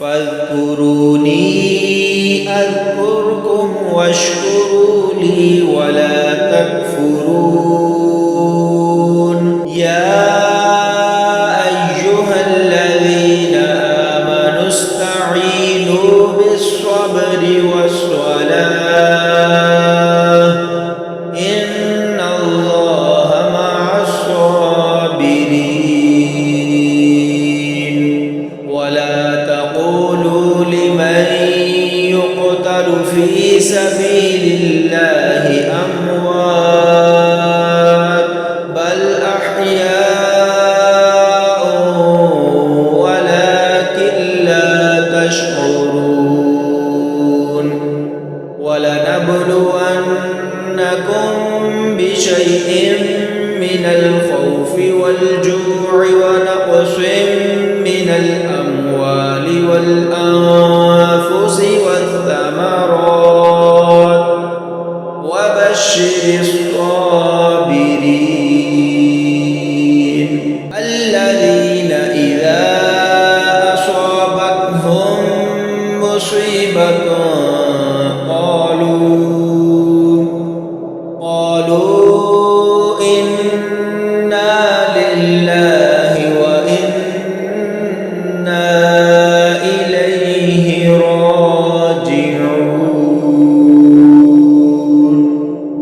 فاذكروني أذكركم واشكروا لي ولا تكفرون يا أيها الذين آمنوا استعينوا بالصبر والصلاة إن الله مع الصابرين ولا تقولوا لمن يقتل في سبيل الله أموات بل أحياء ولكن لا تشعرون ولنبلونكم بشيء من الخوف والجوع ونقص من الأموال والأنفس